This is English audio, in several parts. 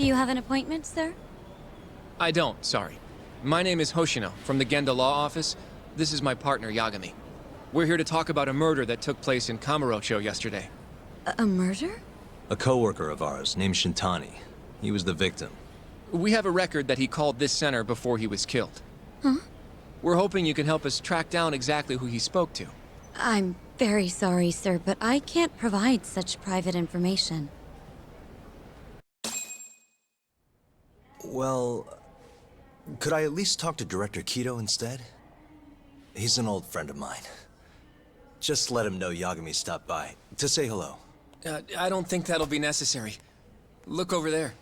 Do you have an appointment, sir? I don't, sorry. My name is Hoshino, from the Genda Law Office. This is my partner, Yagami. We're here to talk about a murder that took place in Kamurocho yesterday. A murder? A coworker of ours named Shintani. He was the victim. We have a record that he called this center before he was killed. Huh? We're hoping you can help us track down exactly who he spoke to. I'm very sorry, sir, but I can't provide such private information. Well, could I at least talk to Director Kido instead? He's an old friend of mine. Just let him know Yagami stopped by, to say hello. I don't think that'll be necessary. Look over there.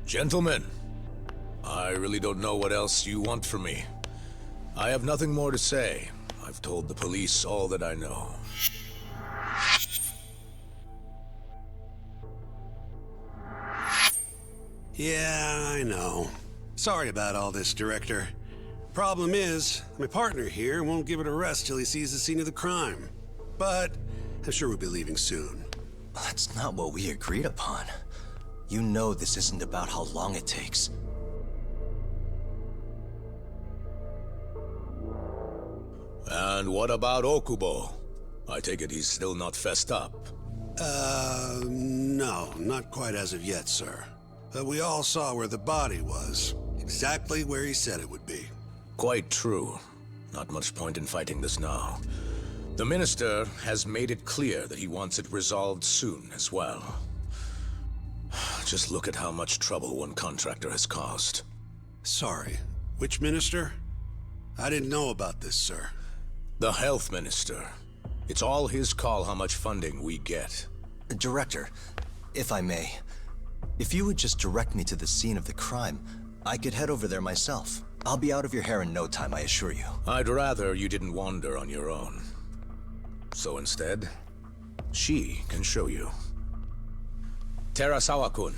Gentlemen, I really don't know what else you want from me. I have nothing more to say. I've told the police all that I know. Yeah, I know. Sorry about all this, Director. Problem is, my partner here won't give it a rest till he sees the scene of the crime. But I'm sure we'll be leaving soon. That's not what we agreed upon. You know this isn't about how long it takes. And what about Okubo? I take it he's still not fessed up. No, not quite as of yet, sir. But we all saw where the body was. Exactly where he said it would be. Quite true. Not much point in fighting this now. The Minister has made it clear that he wants it resolved soon as well. Just look at how much trouble one contractor has caused. Sorry, which minister? I didn't know about this, sir. The Health Minister. It's all his call how much funding we get. Director, if I may, if you would just direct me to the scene of the crime, I could head over there myself. I'll be out of your hair in no time, I assure you. I'd rather you didn't wander on your own. So instead, she can show you. Terasawa-kun,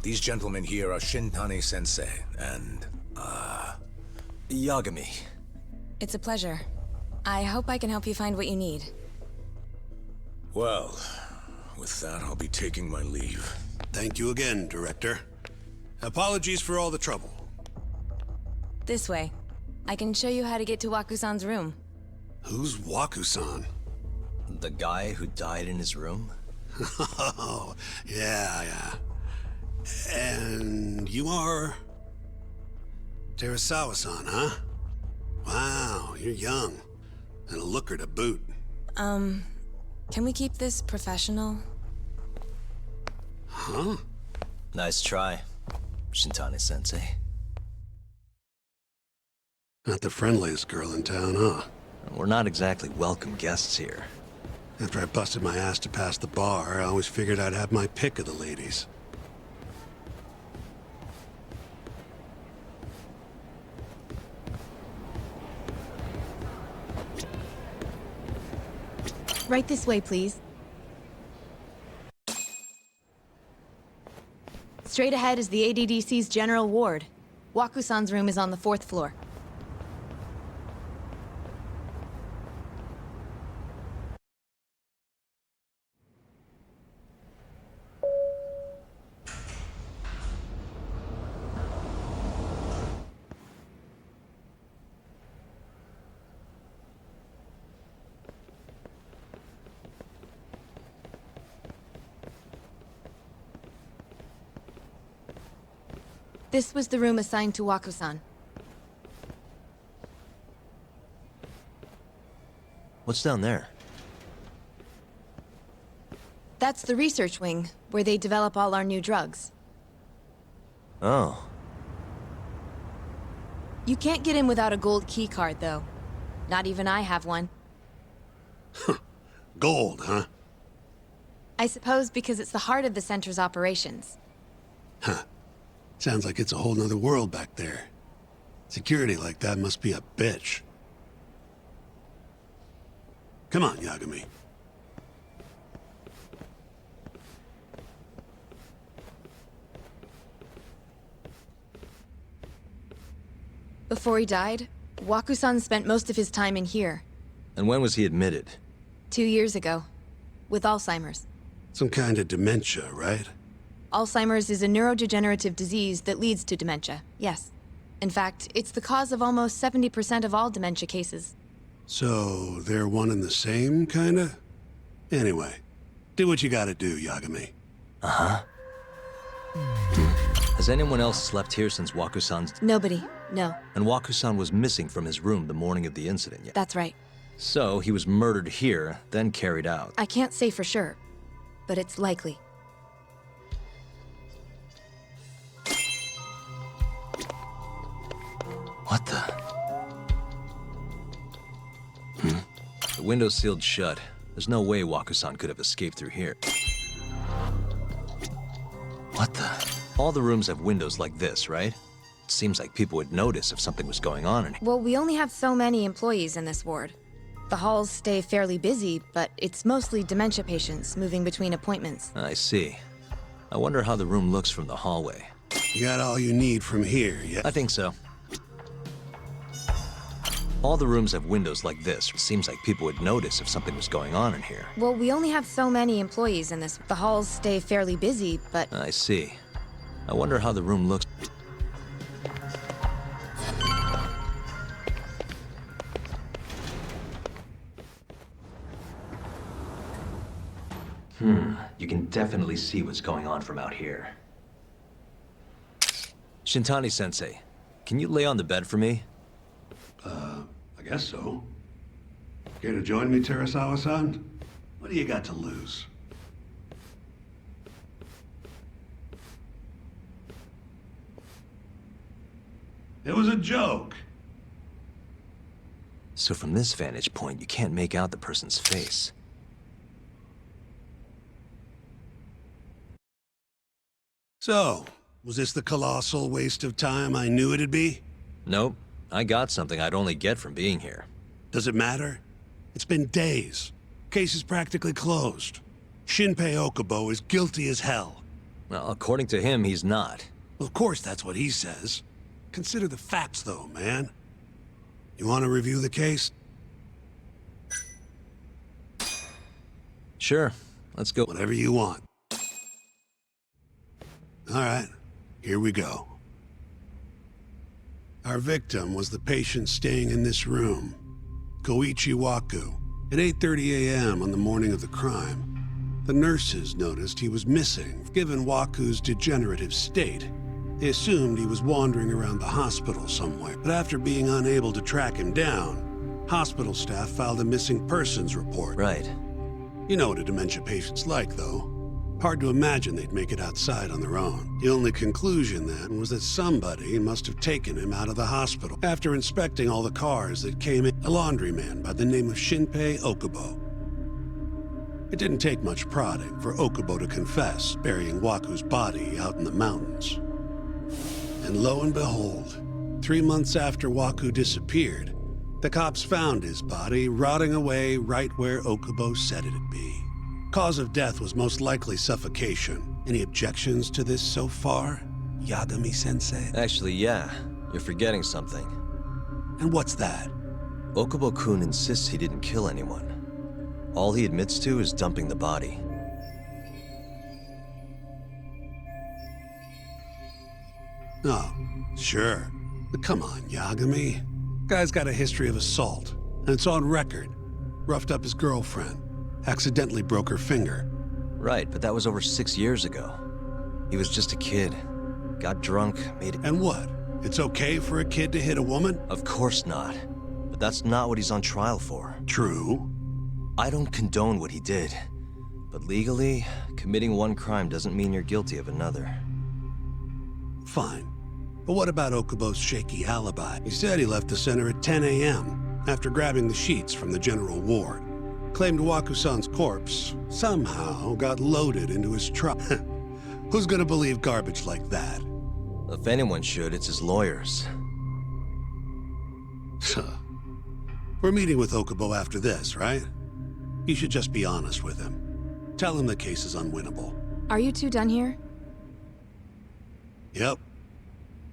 these gentlemen here are Shintani-sensei and, Yagami. It's a pleasure. I hope I can help you find what you need. Well, with that, I'll be taking my leave. Thank you again, Director. Apologies for all the trouble. This way. I can show you how to get to Waku-san's room. Who's Waku-san? The guy who died in his room? Oh, yeah. And you are... Terasawa-san, huh? Wow, you're young. And a looker to boot. Can we keep this professional? Huh? Nice try, Shintani-sensei. Not the friendliest girl in town, huh? We're not exactly welcome guests here. After I busted my ass to pass the bar, I always figured I'd have my pick of the ladies. Right this way, please. Straight ahead is the ADDC's general ward. Waku-san's room is on the 4th floor. This was the room assigned to Waku-san. What's down there? That's the research wing, where they develop all our new drugs. Oh. You can't get in without a gold key card, though. Not even I have one. Gold, huh? I suppose because it's the heart of the center's operations. Huh. Sounds like it's a whole nother world back there. Security like that must be a bitch. Come on, Yagami. Before he died, Waku-san spent most of his time in here, And when was he admitted? 2 years ago, with Alzheimer's. Some kind of dementia, right? Alzheimer's is a neurodegenerative disease that leads to dementia, yes. In fact, it's the cause of almost 70% of all dementia cases. So, they're one and the same, kinda? Anyway, do what you gotta do, Yagami. Has anyone else slept here since Waku-san's... Nobody, no, And Waku-san was missing from his room the morning of the incident, yeah? that's right. So, he was murdered here, then carried out. I can't say for sure, but it's likely. What the? The window's sealed shut. There's no way Waku-san could have escaped through here. What the? All the rooms have windows like this, right? It seems like people would notice if something was going on in here. Well, we only have so many employees in this ward. The halls stay fairly busy, but it's mostly dementia patients moving between appointments. I see. I wonder how the room looks from the hallway. You got all you need from here, yeah? I think so. All the rooms have windows like this. It seems like people would notice if something was going on in here. Well, we only have so many employees in this. The halls stay fairly busy, but I see. I wonder how the room looks. You can definitely see what's going on from out here. Shintani-sensei, can you lay on the bed for me? I guess so. Care to join me, Terasawa-san? What do you got to lose? It was a joke. So from this vantage point, you can't make out the person's face. So, was this the colossal waste of time I knew it'd be? Nope. I got something I'd only get from being here. Does it matter? It's been days. Case is practically closed. Shinpei Okubo is guilty as hell. Well, according to him, he's not. Well, of course that's what he says. Consider the facts, though, man. You want to review the case? Sure. Let's go. Whatever you want. All right, here we go. Our victim was the patient staying in this room, Koichi Waku. At 8:30 a.m. on the morning of the crime, the nurses noticed he was missing. Given Waku's degenerative state, they assumed he was wandering around the hospital somewhere. But after being unable to track him down, hospital staff filed a missing persons report. Right. You know what a dementia patient's like, though. Hard to imagine they'd make it outside on their own. The only conclusion then was that somebody must have taken him out of the hospital. After inspecting all the cars that came in, a laundryman by the name of Shinpei Okubo. It didn't take much prodding for Okubo to confess, burying Waku's body out in the mountains. And lo and behold, 3 months after Waku disappeared, the cops found his body rotting away right where Okubo said it'd be. Cause of death was most likely suffocation. Any objections to this so far, Yagami-sensei? Actually, yeah. You're forgetting something. And what's that? Okubo-kun insists he didn't kill anyone. All he admits to is dumping the body. Oh, sure. But come on, Yagami. Guy's got a history of assault, and it's on record. Roughed up his girlfriend. Accidentally broke her finger. Right, but that was over 6 years ago. He was just a kid. Got drunk, made it... And what? It's okay for a kid to hit a woman? Of course not. But that's not what he's on trial for. True. I don't condone what he did. But legally, committing one crime doesn't mean you're guilty of another. Fine. But what about Okubo's shaky alibi? He said he left the center at 10 a.m. after grabbing the sheets from the general ward. Claimed Wakusan's corpse somehow got loaded into his truck. Who's gonna believe garbage like that? If anyone should, it's his lawyers. We're meeting with Okubo after this, right? You should just be honest with him. Tell him the case is unwinnable. Are you two done here? Yep.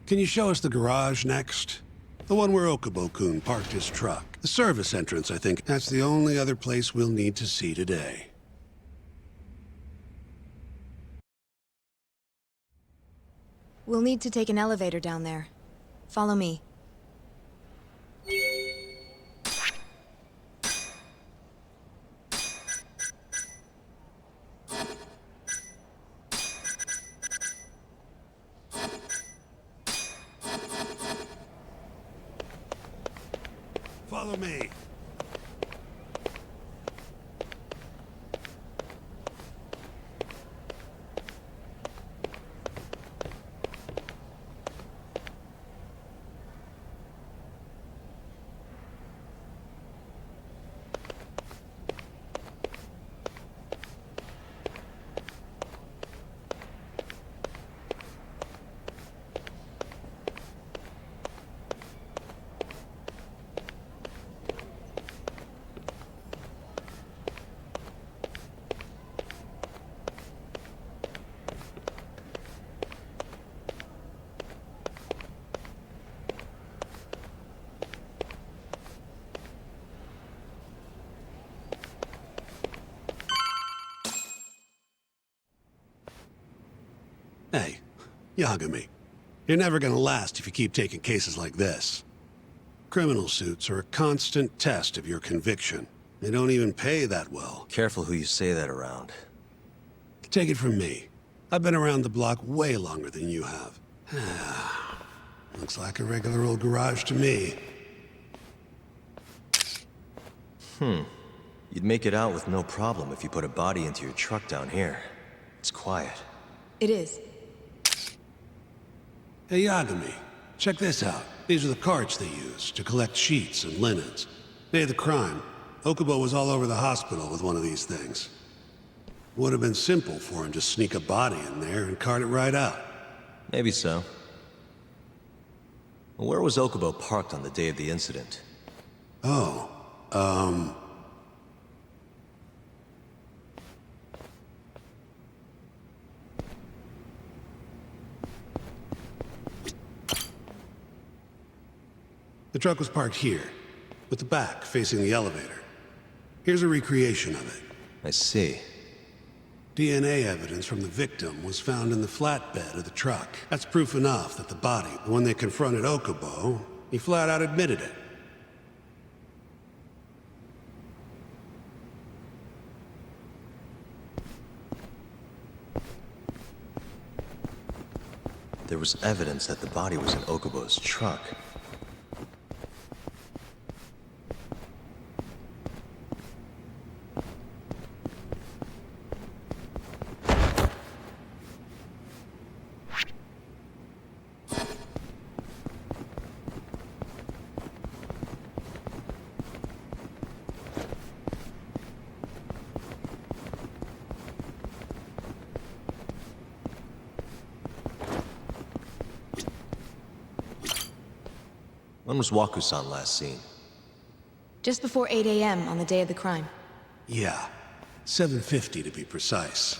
Can you show us the garage next? The one where Okubo-kun parked his truck. The service entrance, I think. That's the only other place we'll need to see today. We'll need to take an elevator down there. Follow me. Follow me. Hey, Yagami. You're never gonna last if you keep taking cases like this. Criminal suits are a constant test of your conviction. They don't even pay that well. Careful who you say that around. Take it from me. I've been around the block way longer than you have. Looks like a regular old garage to me. You'd make it out with no problem if you put a body into your truck down here. It's quiet. It is. Hey, Yagami, check this out. These are the carts they use to collect sheets and linens. Day of the crime, Okubo was all over the hospital with one of these things. Would have been simple for him to sneak a body in there and cart it right out. Maybe so. Where was Okubo parked on the day of the incident? Oh, the truck was parked here, with the back facing the elevator. Here's a recreation of it. I see. DNA evidence from the victim was found in the flatbed of the truck. That's proof enough that the body, when they confronted Okubo, he flat out admitted it. There was evidence that the body was in Okubo's truck. When was Waku-san last seen? Just before 8 a.m. on the day of the crime. Yeah, 7:50 to be precise.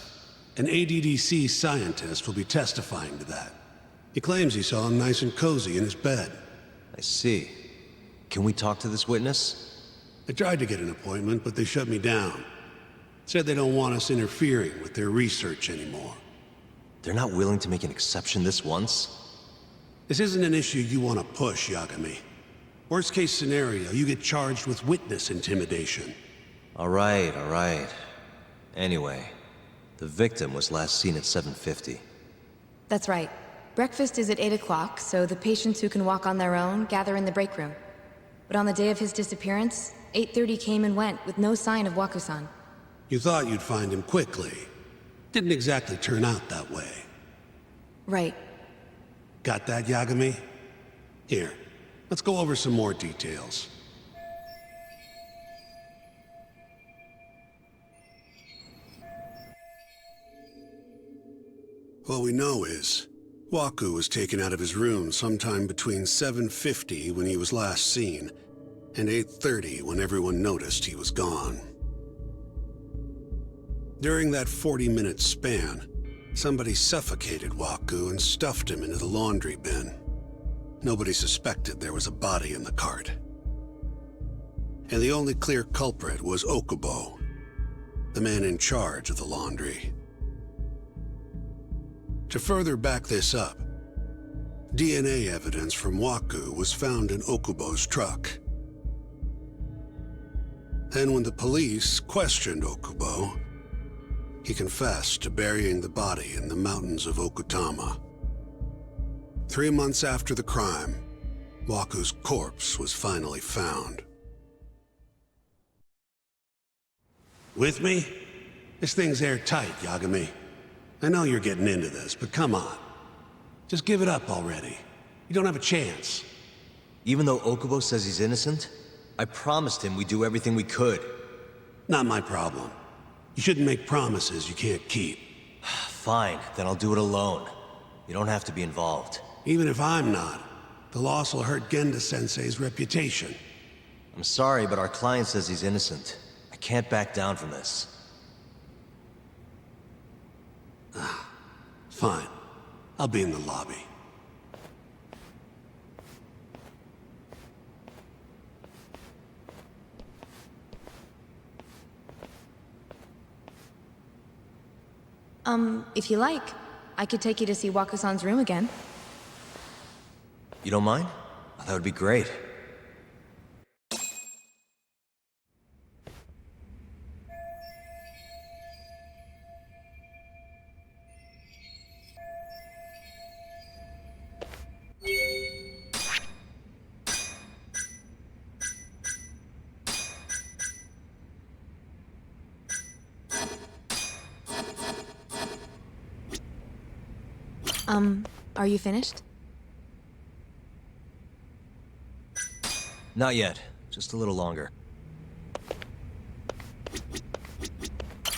An ADDC scientist will be testifying to that. He claims he saw him nice and cozy in his bed. I see. Can we talk to this witness? I tried to get an appointment, but they shut me down. Said they don't want us interfering with their research anymore. They're not willing to make an exception this once? This isn't an issue you want to push, Yagami. Worst case scenario, you get charged with witness intimidation. All right. Anyway, the victim was last seen at 7:50. That's right. Breakfast is at 8 o'clock, so the patients who can walk on their own gather in the break room. But on the day of his disappearance, 8:30 came and went with no sign of Waku-san. You thought you'd find him quickly. Didn't exactly turn out that way. Right. Got that, Yagami? Here, let's go over some more details. All we know is, Waku was taken out of his room sometime between 7:50 when he was last seen, and 8:30 when everyone noticed he was gone. During that 40-minute span, somebody suffocated Waku and stuffed him into the laundry bin. Nobody suspected there was a body in the cart. And the only clear culprit was Okubo, the man in charge of the laundry. To further back this up, DNA evidence from Waku was found in Okubo's truck. Then when the police questioned Okubo, he confessed to burying the body in the mountains of Okutama. 3 months after the crime, Waku's corpse was finally found. With me? This thing's airtight, Yagami. I know you're getting into this, but come on. Just give it up already. You don't have a chance. Even though Okubo says he's innocent, I promised him we'd do everything we could. Not my problem. You shouldn't make promises you can't keep. Fine, then I'll do it alone. You don't have to be involved. Even if I'm not, the loss will hurt Genda-sensei's reputation. I'm sorry, but our client says he's innocent. I can't back down from this. Fine. I'll be in the lobby. If you like, I could take you to see Waku-san's room again. You don't mind? That would be great. Are you finished? Not yet. Just a little longer.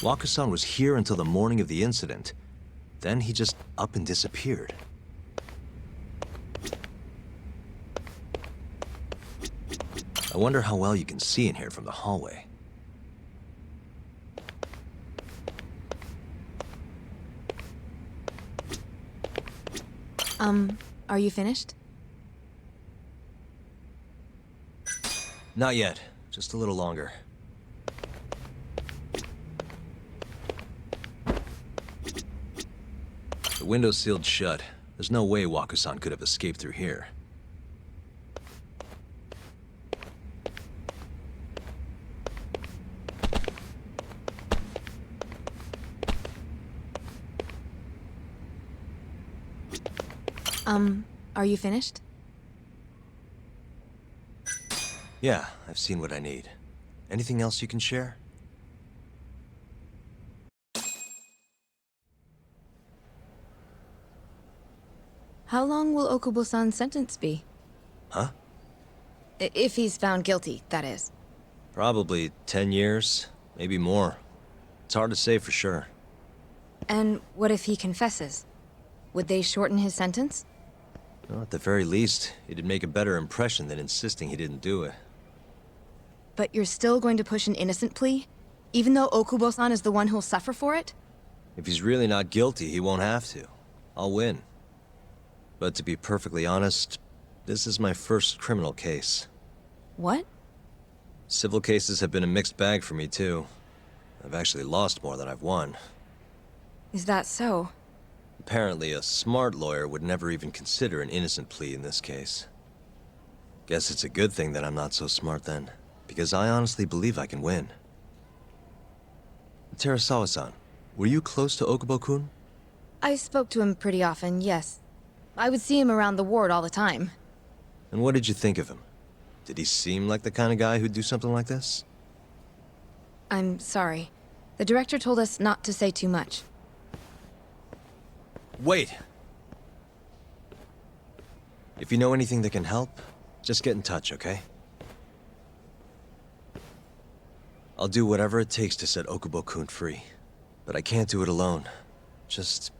Waku-san was here until the morning of the incident. Then he just up and disappeared. I wonder how well you can see in here from the hallway. Are you finished? Not yet. Just a little longer. The window's sealed shut. There's no way Waku-san could have escaped through here. Are you finished? Yeah, I've seen what I need. Anything else you can share? How long will Okubo-san's sentence be? Huh? If he's found guilty, that is. Probably 10 years, maybe more. It's hard to say for sure. And what if he confesses? Would they shorten his sentence? Well, at the very least, it'd make a better impression than insisting he didn't do it. But you're still going to push an innocent plea? Even though Okubo-san is the one who'll suffer for it? If he's really not guilty, he won't have to. I'll win. But to be perfectly honest, this is my first criminal case. What? Civil cases have been a mixed bag for me, too. I've actually lost more than I've won. Is that so? Apparently, a smart lawyer would never even consider an innocent plea in this case. Guess it's a good thing that I'm not so smart then, because I honestly believe I can win. Terasawa-san, were you close to Okubo-kun? I spoke to him pretty often, yes. I would see him around the ward all the time. And what did you think of him? Did he seem like the kind of guy who'd do something like this? I'm sorry. The director told us not to say too much. Wait! If you know anything that can help, just get in touch, okay? I'll do whatever it takes to set Okubo-kun free. But I can't do it alone. Just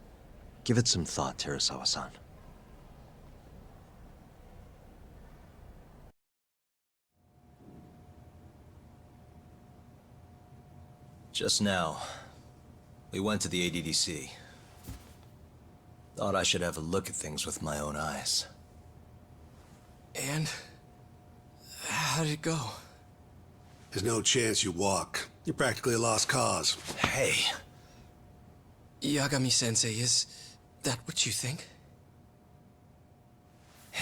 Give it some thought, Terusawa-san. Just now, we went to the ADDC. Thought I should have a look at things with my own eyes. And how did it go? There's no chance you walk. You're practically a lost cause. Hey, Yagami-sensei, is that what you think?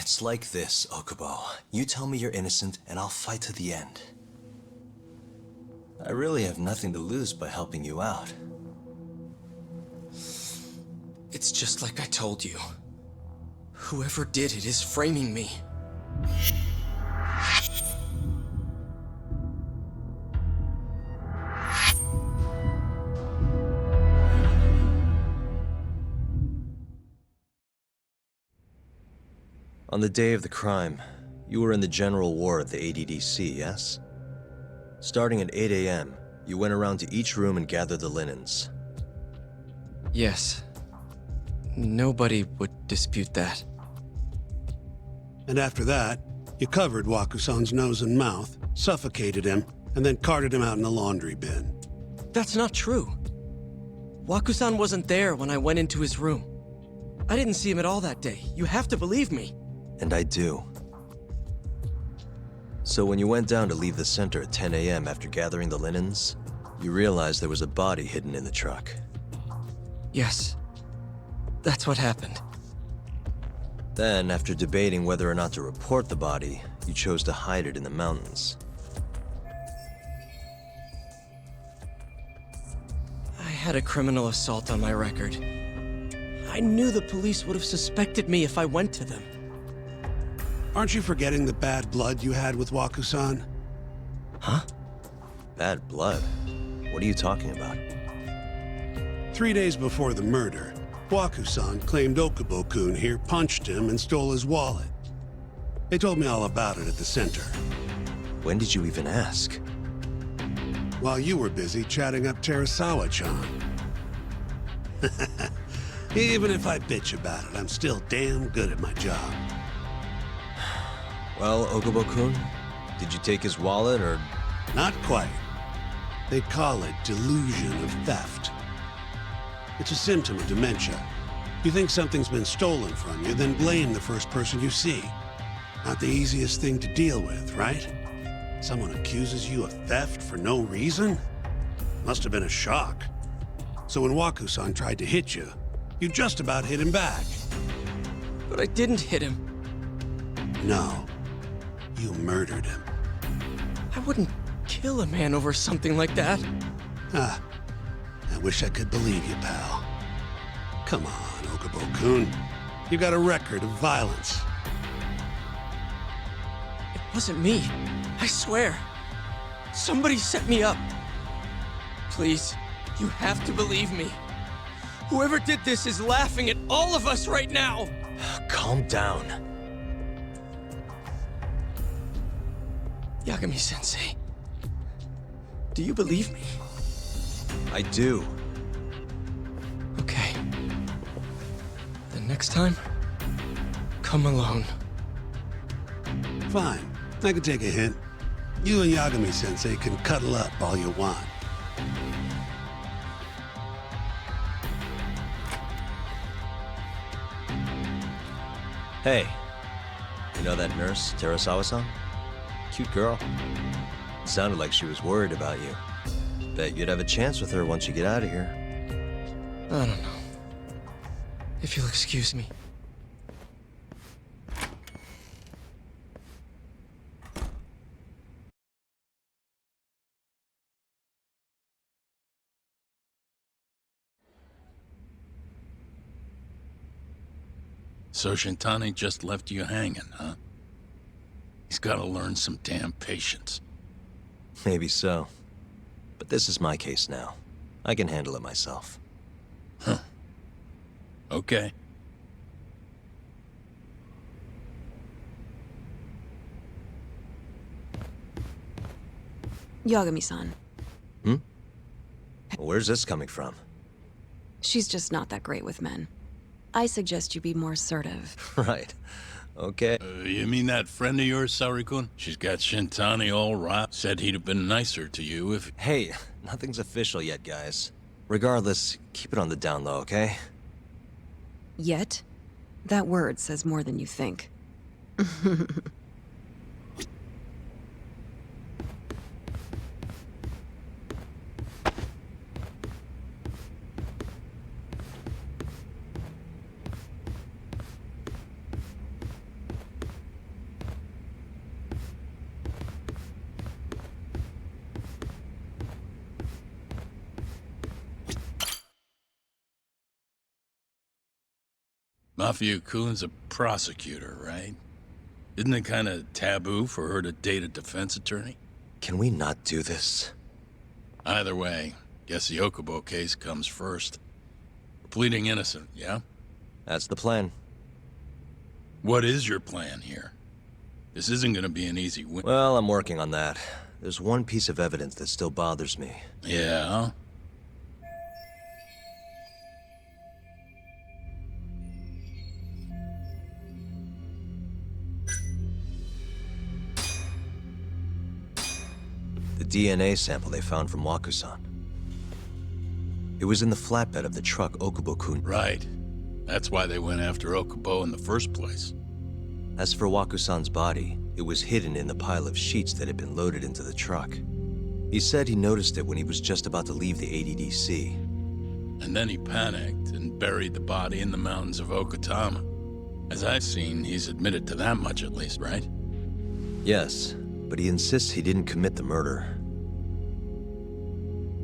it's like this, Okubo. You tell me you're innocent, and I'll fight to the end. I really have nothing to lose by helping you out. It's just like I told you. Whoever did it is framing me. On the day of the crime, you were in the general ward at the ADDC, yes? Starting at 8 a.m., you went around to each room and gathered the linens. Yes. Nobody would dispute that. And after that, you covered Wakusan's nose and mouth, suffocated him, and then carted him out in the laundry bin. That's not true. Wakusan wasn't there when I went into his room. I didn't see him at all that day. You have to believe me. And I do. So when you went down to leave the center at 10 a.m. after gathering the linens, you realized there was a body hidden in the truck. Yes. That's what happened. Then, after debating whether or not to report the body, you chose to hide it in the mountains. I had a criminal assault on my record. I knew the police would have suspected me if I went to them. Aren't you forgetting the bad blood you had with Wakusan? Huh? Bad blood? What are you talking about? 3 days before the murder, Wakusan claimed Okubo-kun here punched him and stole his wallet. They told me all about it at the center. When did you even ask? While you were busy chatting up Terusawa-chan. Even if I bitch about it, I'm still damn good at my job. Well, Okubo-kun, did you take his wallet or... Not quite. They call it delusion of theft. It's a symptom of dementia. You think something's been stolen from you, then blame the first person you see. Not the easiest thing to deal with, right? Someone accuses you of theft for no reason? Must have been a shock. So when Wakusan tried to hit you, you just about hit him back. But I didn't hit him. No. You murdered him. I wouldn't kill a man over something like that. Ah, I wish I could believe you, pal. Come on, Okubo-kun. You got a record of violence. It wasn't me. I swear. Somebody set me up. Please, you have to believe me. Whoever did this is laughing at all of us right now. Calm down. Yagami-sensei, do you believe me? I do. Okay. Then next time, come alone. Fine. I can take a hint. You and Yagami-sensei can cuddle up all you want. Hey, you know that nurse, Terusawa-san? Cute girl. Sounded like she was worried about you. Bet you'd have a chance with her once you get out of here. I don't know. If you'll excuse me. So Shintani just left you hanging, huh? He's gotta learn some damn patience. Maybe so. But this is my case now. I can handle it myself. Huh. Okay. Yagami-san. Where's this coming from? She's just not that great with men. I suggest you be more assertive. Right. Okay. You mean that friend of yours, Sarikun? She's got Shintani all right. Said he'd have been nicer to you if... Hey, nothing's official yet, guys. Regardless, keep it on the down low, okay? Yet? That word says more than you think. Mafia-kun's a prosecutor, right? Isn't it kind of taboo for her to date a defense attorney? Can we not do this? Either way, guess the Okubo case comes first. We're pleading innocent, yeah? That's the plan. What is your plan here? This isn't gonna be an easy win. Well, I'm working on that. There's one piece of evidence that still bothers me. Yeah? The DNA sample they found from Wakusan. It was in the flatbed of the truck Okubo-kun. Right. That's why they went after Okubo in the first place. As for Wakusan's body, it was hidden in the pile of sheets that had been loaded into the truck. He said he noticed it when he was just about to leave the ADDC. And then he panicked and buried the body in the mountains of Okutama. As I've seen, he's admitted to that much at least, right? Yes, but he insists he didn't commit the murder.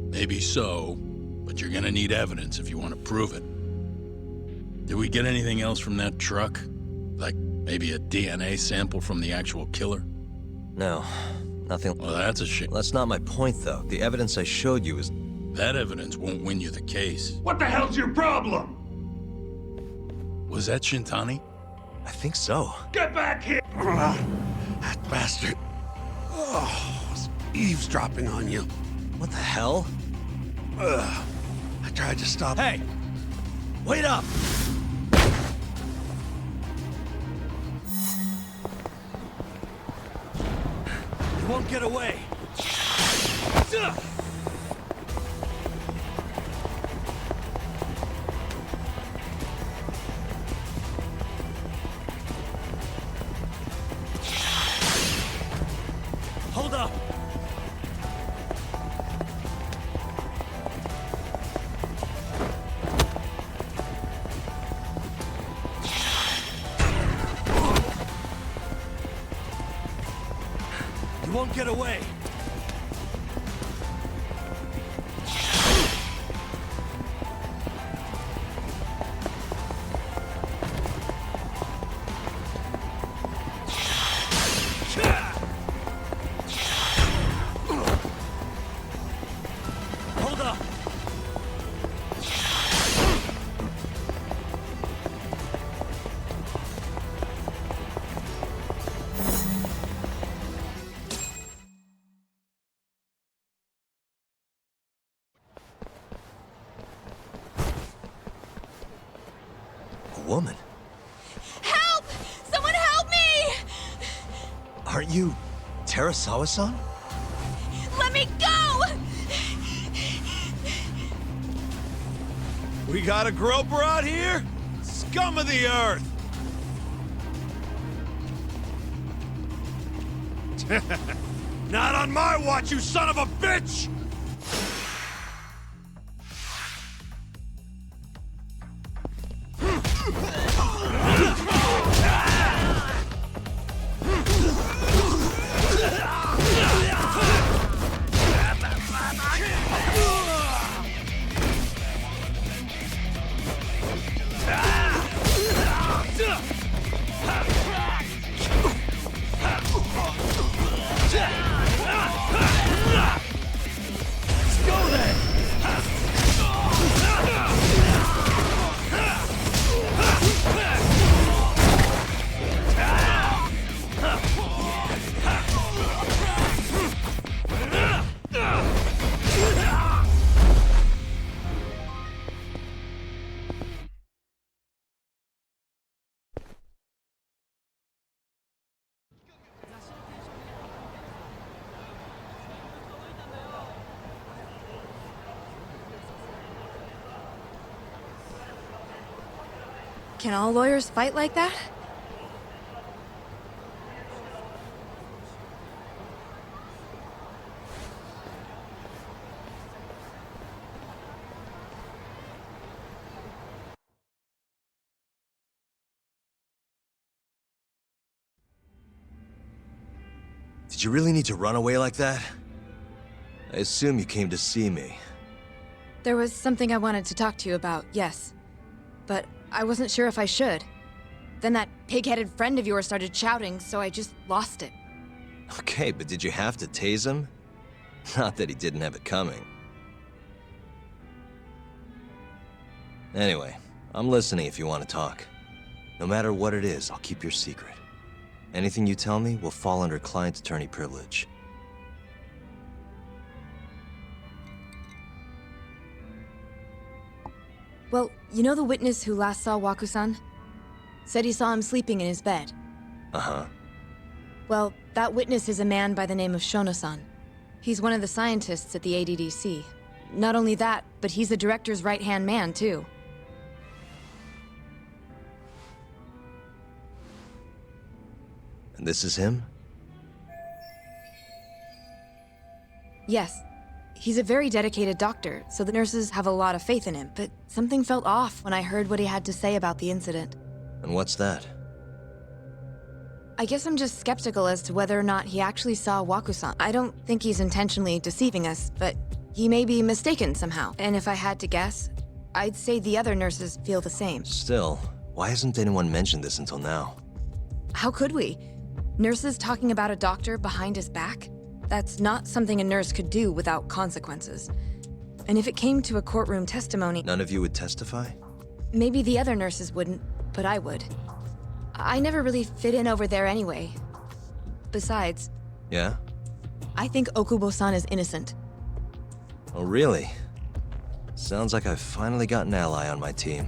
Maybe so, but you're gonna need evidence if you want to prove it. Did we get anything else from that truck? Like maybe a DNA sample from the actual killer? No, nothing. Well, that's a shame. That's not my point, though. The evidence I showed you is... That evidence won't win you the case. What the hell's your problem? Was that Shintani? I think so. Get back here! That bastard. Oh, was eavesdropping on you. What the hell? I tried to stop. Hey! Wait up! You won't get away! Hold up! You won't get away! Hold up! A woman? Help! Someone help me! Aren't you Terasawa-san? Let me go! We got a groper out here? Scum of the earth! Not on my watch, you son of a bitch! Can all lawyers fight like that? Did you really need to run away like that? I assume you came to see me. There was something I wanted to talk to you about, yes. But I wasn't sure if I should. Then that pig-headed friend of yours started shouting, so I just lost it. Okay, but did you have to tase him? Not that he didn't have it coming. Anyway, I'm listening if you want to talk. No matter what it is, I'll keep your secret. Anything you tell me will fall under client attorney privilege. Well, you know the witness who last saw Waku-san? Said he saw him sleeping in his bed. Uh-huh. Well, that witness is a man by the name of Shono-san. He's one of the scientists at the ADDC. Not only that, but he's the director's right-hand man, too. And this is him? Yes. He's a very dedicated doctor, so the nurses have a lot of faith in him, but something felt off when I heard what he had to say about the incident. And what's that? I guess I'm just skeptical as to whether or not he actually saw Waku-san. I don't think he's intentionally deceiving us, but he may be mistaken somehow. And if I had to guess, I'd say the other nurses feel the same. Still, why hasn't anyone mentioned this until now? How could we? Nurses talking about a doctor behind his back? That's not something a nurse could do without consequences. And if it came to a courtroom testimony... None of you would testify? Maybe the other nurses wouldn't, but I would. I never really fit in over there anyway. Besides... Yeah? I think Okubo-san is innocent. Oh, really? Sounds like I've finally got an ally on my team.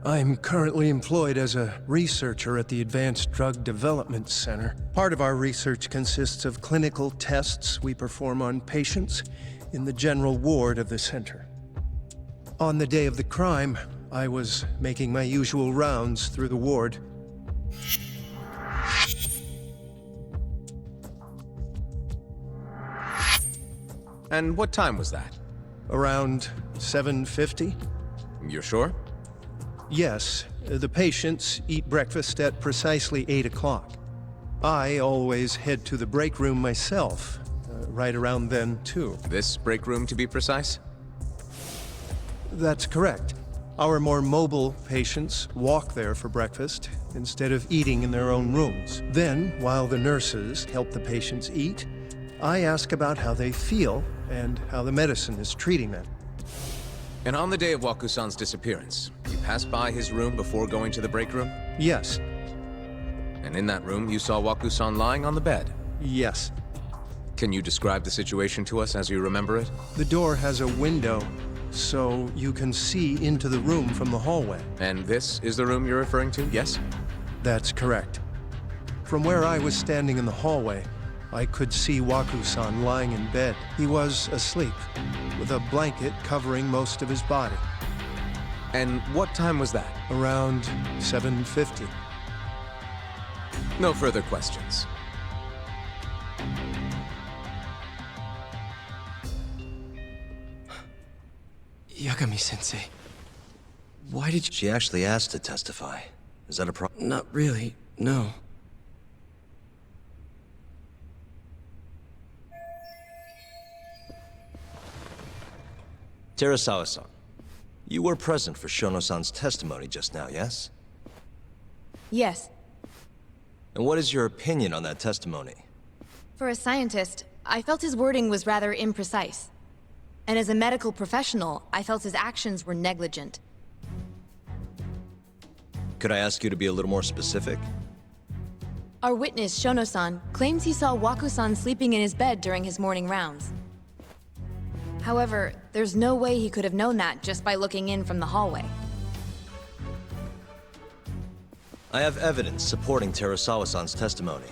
I'm currently employed as a researcher at the Advanced Drug Development Center. Part of our research consists of clinical tests we perform on patients in the general ward of the center. On the day of the crime, I was making my usual rounds through the ward. And what time was that? Around 7:50? You're sure? Yes, the patients eat breakfast at precisely 8 o'clock. I always head to the break room myself, right around then, too. This break room, to be precise? That's correct. Our more mobile patients walk there for breakfast instead of eating in their own rooms. Then, while the nurses help the patients eat, I ask about how they feel and how the medicine is treating them. And on the day of Waku-san's disappearance, you passed by his room before going to the break room? Yes. And in that room, you saw Waku-san lying on the bed? Yes. Can you describe the situation to us as you remember it? The door has a window, so you can see into the room from the hallway. And this is the room you're referring to, yes? That's correct. From where I was standing in the hallway, I could see Waku-san lying in bed. He was asleep, with a blanket covering most of his body. And what time was that? Around 7:50. No further questions. Yagami-sensei, why did you... She actually asked to testify. Is that a problem? Not really, no. Terasawa-san, you were present for Shono-san's testimony just now, yes? Yes. And what is your opinion on that testimony? For a scientist, I felt his wording was rather imprecise. And as a medical professional, I felt his actions were negligent. Could I ask you to be a little more specific? Our witness, Shono-san, claims he saw Waku-san sleeping in his bed during his morning rounds. However, there's no way he could have known that just by looking in from the hallway. I have evidence supporting Terasawa-san's testimony.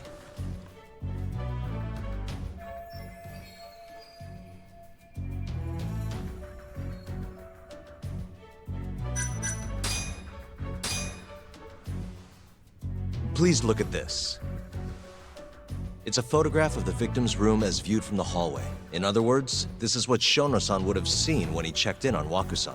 Please look at this. It's a photograph of the victim's room as viewed from the hallway. In other words, this is what Shono-san would have seen when he checked in on Waku-san.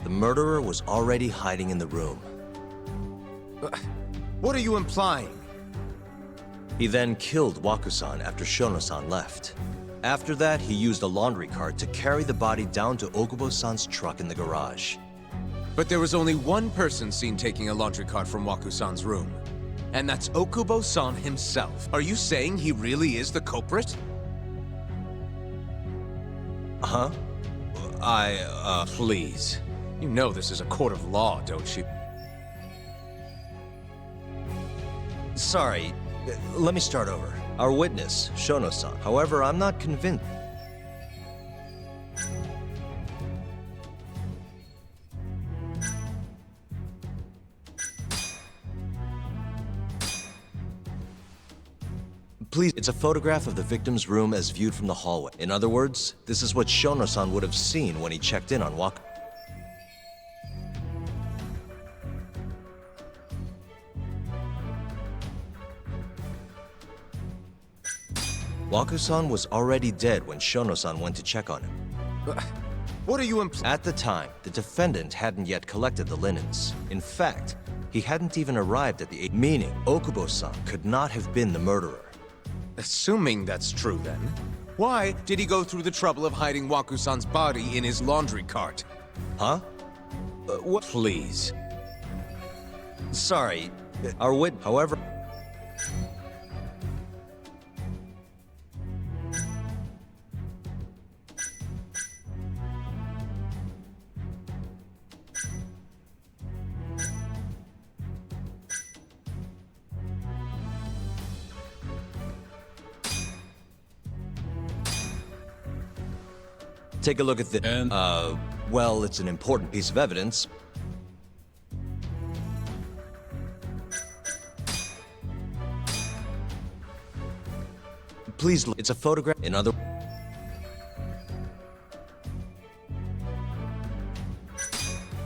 The murderer was already hiding in the room. What are you implying? He then killed Waku-san after Shono-san left. After that, he used a laundry cart to carry the body down to Okubo-san's truck in the garage. But there was only one person seen taking a laundry cart from Waku-san's room. And that's Okubo-san himself. Are you saying he really is the culprit? Huh? Please. You know this is a court of law, don't you? Sorry, let me start over. Our witness, Shono-san. However, I'm not convinced. Please, it's a photograph of the victim's room as viewed from the hallway. In other words, this is what Shono-san would have seen when he checked in on Waku. Waku-san was already dead when Shono-san went to check on him. What are you At the time, the defendant hadn't yet collected the linens. In fact, he hadn't even arrived at the meaning Okubo-san could not have been the murderer. Assuming that's true, then, why did he go through the trouble of hiding Waku-san's body in his laundry cart? Huh? What? Please. Sorry, however... Take a look at the... And? Well, it's an important piece of evidence. Please look. It's a photograph. In other...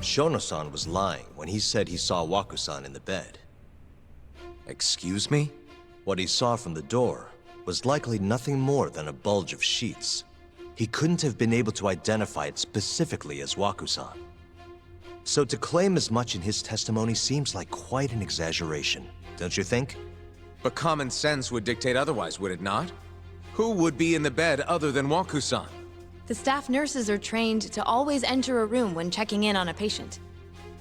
Shono-san was lying when he said he saw Waku-san in the bed. Excuse me? What he saw from the door was likely nothing more than a bulge of sheets. He couldn't have been able to identify it specifically as Waku-san. So to claim as much in his testimony seems like quite an exaggeration, don't you think? But common sense would dictate otherwise, would it not? Who would be in the bed other than Waku-san? The staff nurses are trained to always enter a room when checking in on a patient.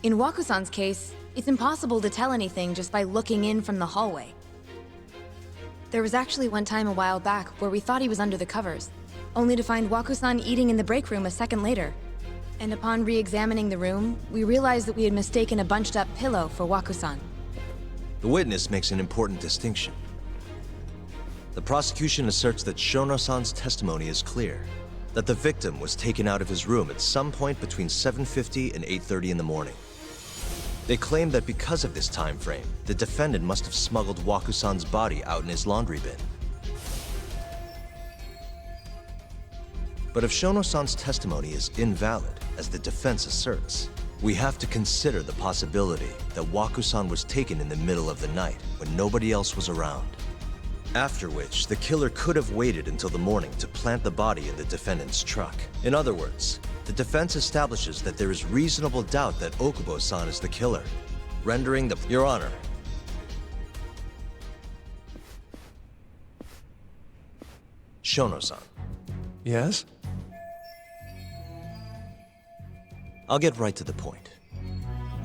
In Waku-san's case, it's impossible to tell anything just by looking in from the hallway. There was actually one time a while back where we thought he was under the covers, only to find Waku-san eating in the break room a second later. And upon re-examining the room, we realized that we had mistaken a bunched-up pillow for Waku-san. The witness makes an important distinction. The prosecution asserts that Shono-san's testimony is clear, that the victim was taken out of his room at some point between 7:50 and 8:30 in the morning. They claim that because of this time frame, the defendant must have smuggled Waku-san's body out in his laundry bin. But if Shono-san's testimony is invalid, as the defense asserts, we have to consider the possibility that Waku-san was taken in the middle of the night when nobody else was around. After which, the killer could have waited until the morning to plant the body in the defendant's truck. In other words, the defense establishes that there is reasonable doubt that Okubo-san is the killer, rendering the... Your Honor. Shono-san. Yes? I'll get right to the point.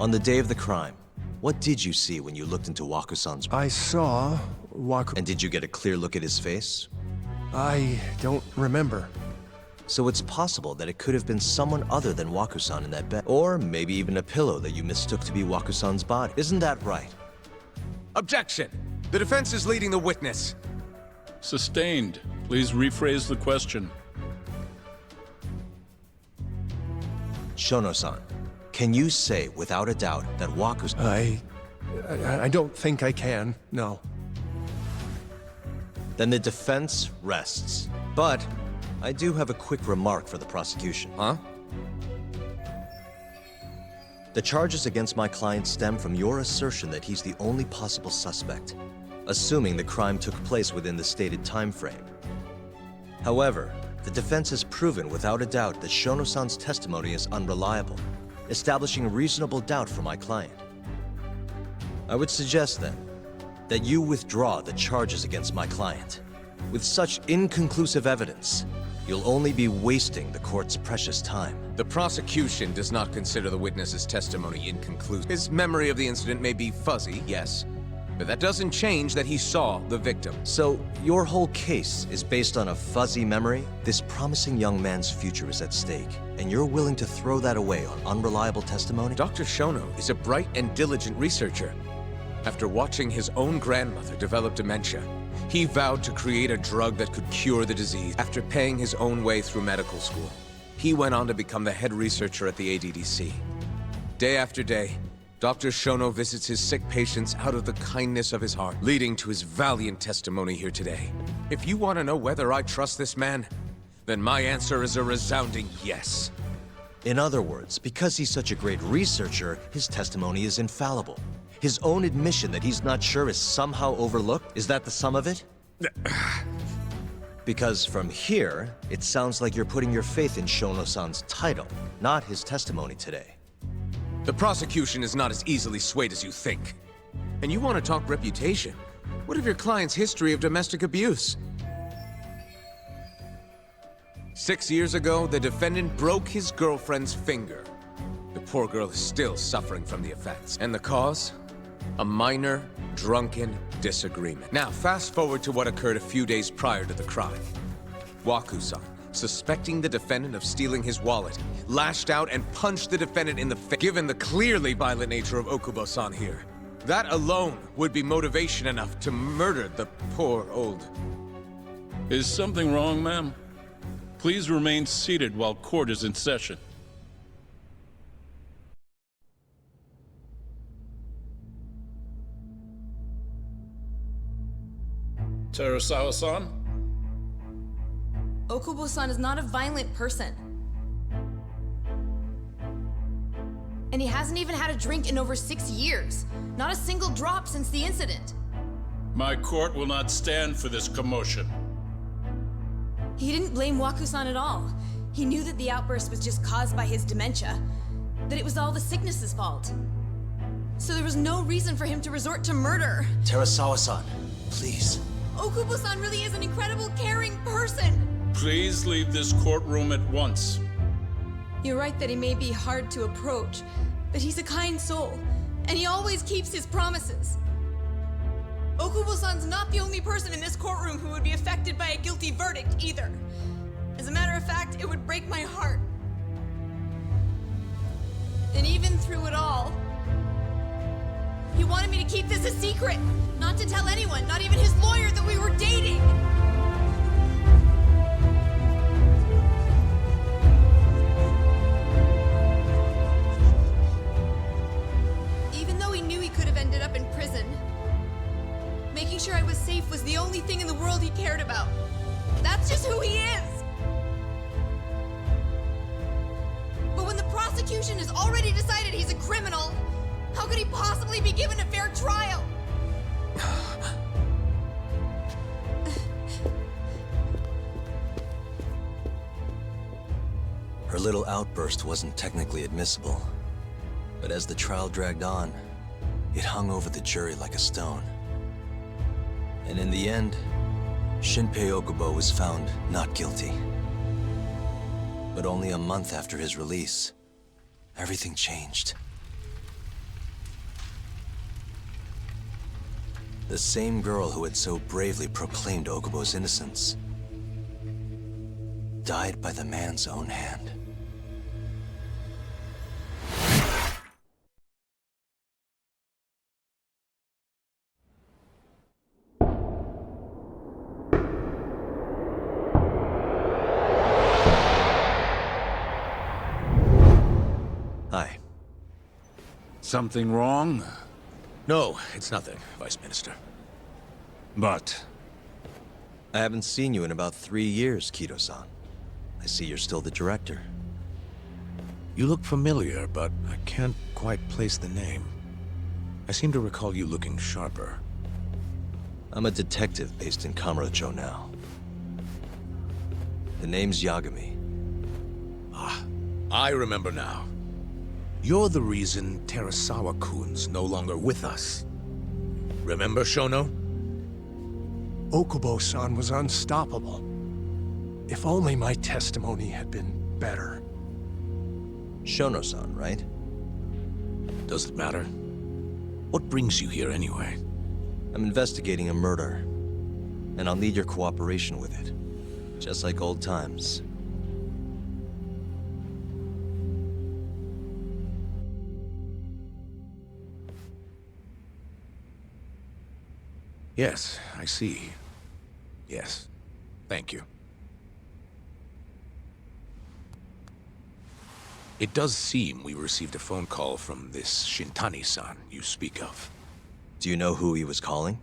On the day of the crime, what did you see when you looked into Waku-san's... I saw Waku... And did you get a clear look at his face? I don't remember. So it's possible that it could have been someone other than Wakusan in that bed. Or maybe even a pillow that you mistook to be Wakusan's body. Isn't that right? Objection! The defense is leading the witness. Sustained. Please rephrase the question. Shono-san, can you say without a doubt that Wakusan... I don't think I can, no. Then the defense rests. But I do have a quick remark for the prosecution. Huh? The charges against my client stem from your assertion that he's the only possible suspect, assuming the crime took place within the stated time frame. However, the defense has proven without a doubt that Shono-san's testimony is unreliable, establishing reasonable doubt for my client. I would suggest then that you withdraw the charges against my client. With such inconclusive evidence, you'll only be wasting the court's precious time. The prosecution does not consider the witness's testimony inconclusive. His memory of the incident may be fuzzy, yes, but that doesn't change that he saw the victim. So, your whole case is based on a fuzzy memory? This promising young man's future is at stake, and you're willing to throw that away on unreliable testimony? Dr. Shono is a bright and diligent researcher. After watching his own grandmother develop dementia, he vowed to create a drug that could cure the disease. After paying his own way through medical school, he went on to become the head researcher at the ADDC. Day after day, Dr. Shono visits his sick patients out of the kindness of his heart, leading to his valiant testimony here today. If you want to know whether I trust this man, then my answer is a resounding yes. In other words, because he's such a great researcher, his testimony is infallible. His own admission that he's not sure is somehow overlooked? Is that the sum of it? Because from here, it sounds like you're putting your faith in Shono-san's title, not his testimony today. The prosecution is not as easily swayed as you think. And you want to talk reputation? What of your client's history of domestic abuse? 6 years ago, the defendant broke his girlfriend's finger. The poor girl is still suffering from the effects. And the cause? A minor, drunken disagreement. Now, fast forward to what occurred a few days prior to the crime. Wakusan, suspecting the defendant of stealing his wallet, lashed out and punched the defendant in the face. Given the clearly violent nature of Okubo-san here, that alone would be motivation enough to murder the poor old... Is something wrong, ma'am? Please remain seated while court is in session. Terasawa-san? Okubo-san is not a violent person. And he hasn't even had a drink in over 6 years. Not a single drop since the incident. My court will not stand for this commotion. He didn't blame Waku-san at all. He knew that the outburst was just caused by his dementia. That it was all the sickness's fault. So there was no reason for him to resort to murder. Terasawa-san, please. Okubo-san really is an incredible, caring person. Please leave this courtroom at once. You're right that he may be hard to approach, but he's a kind soul, and he always keeps his promises. Okubo-san's not the only person in this courtroom who would be affected by a guilty verdict, either. As a matter of fact, it would break my heart. And even through it all, he wanted me to keep this a secret, not to tell anyone, not even his lawyer, that we were dating. Even though he knew he could have ended up in prison, making sure I was safe was the only thing in the world he cared about. That's just who he is. But when the prosecution has already decided he's a criminal, how could he possibly be given a fair trial? Her little outburst wasn't technically admissible, but as the trial dragged on, it hung over the jury like a stone. And in the end, Shinpei Okubo was found not guilty. But only a month after his release, everything changed. The same girl who had so bravely proclaimed Okubo's innocence died by the man's own hand. Hi. Something wrong? No, it's nothing, Vice Minister. But... I haven't seen you in about 3 years, Kido-san. I see you're still the director. You look familiar, but I can't quite place the name. I seem to recall you looking sharper. I'm a detective based in Kamurocho now. The name's Yagami. Ah, I remember now. You're the reason Terasawa-kun's no longer with us. Remember, Shono? Okubo-san was unstoppable. If only my testimony had been better. Shono-san, right? Does it matter? What brings you here anyway? I'm investigating a murder, and I'll need your cooperation with it. Just like old times. Yes, I see. Yes. Thank you. It does seem we received a phone call from this Shintani-san you speak of. Do you know who he was calling?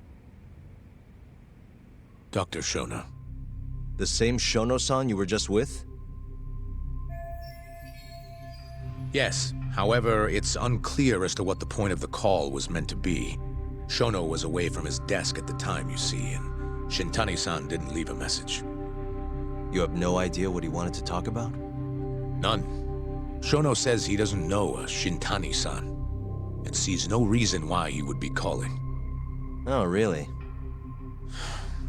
Dr. Shono. The same Shono-san you were just with? Yes. However, it's unclear as to what the point of the call was meant to be. Shono was away from his desk at the time, you see, and Shintani-san didn't leave a message. You have no idea what he wanted to talk about? None. Shono says he doesn't know a Shintani-san, and sees no reason why he would be calling. Oh, really?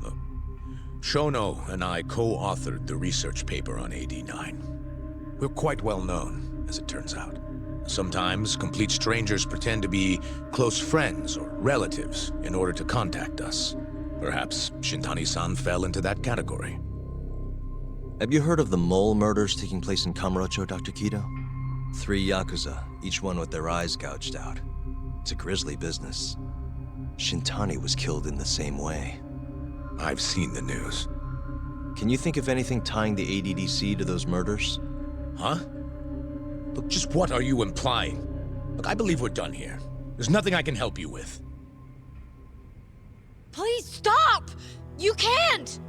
Look, Shono and I co-authored the research paper on AD9. We're quite well known, as it turns out. Sometimes, complete strangers pretend to be close friends or relatives in order to contact us. Perhaps Shintani-san fell into that category. Have you heard of the mole murders taking place in Kamurocho, Dr. Kido? 3 Yakuza, each one with their eyes gouged out. It's a grisly business. Shintani was killed in the same way. I've seen the news. Can you think of anything tying the ADDC to those murders? Huh? Look, just what are you implying? Look, I believe we're done here. There's nothing I can help you with. Please stop! You can't!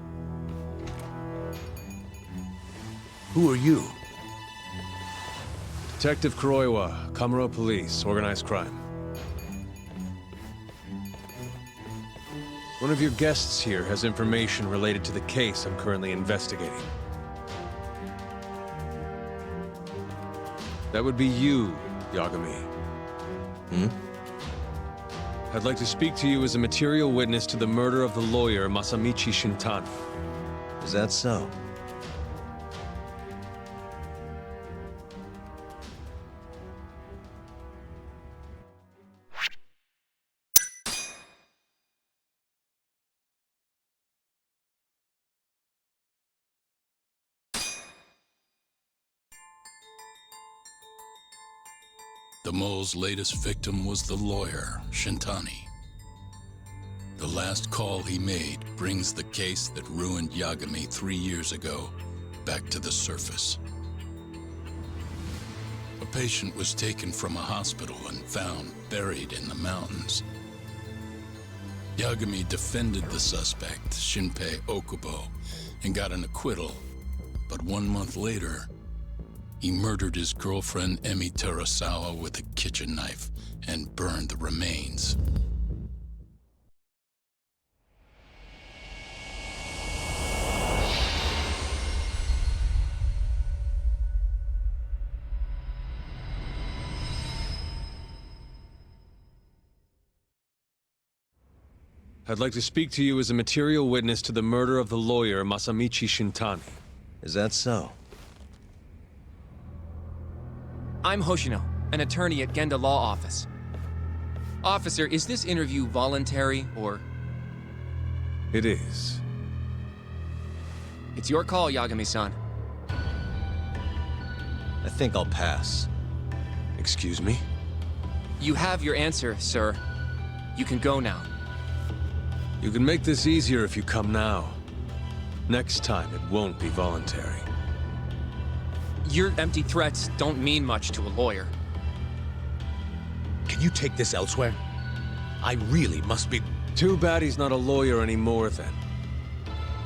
Who are you? Detective Kuroiwa, Kamuro Police, Organized Crime. One of your guests here has information related to the case I'm currently investigating. That would be you, Yagami. Hmm? I'd like to speak to you as a material witness to the murder of the lawyer Masamichi Shintani. Is that so? The mole's latest victim was the lawyer, Shintani. The last call he made brings the case that ruined Yagami 3 years ago back to the surface. A patient was taken from a hospital and found buried in the mountains. Yagami defended the suspect, Shinpei Okubo, and got an acquittal, but 1 month later, he murdered his girlfriend Emi Terasawa with a kitchen knife and burned the remains. I'd like to speak to you as a material witness to the murder of the lawyer Masamichi Shintani. Is that so? I'm Hoshino, an attorney at Genda Law Office. Officer, is this interview voluntary, or...? It is. It's your call, Yagami-san. I think I'll pass. Excuse me? You have your answer, sir. You can go now. You can make this easier if you come now. Next time, it won't be voluntary. Your empty threats don't mean much to a lawyer. Can you take this elsewhere? I really must be... Too bad he's not a lawyer anymore, then.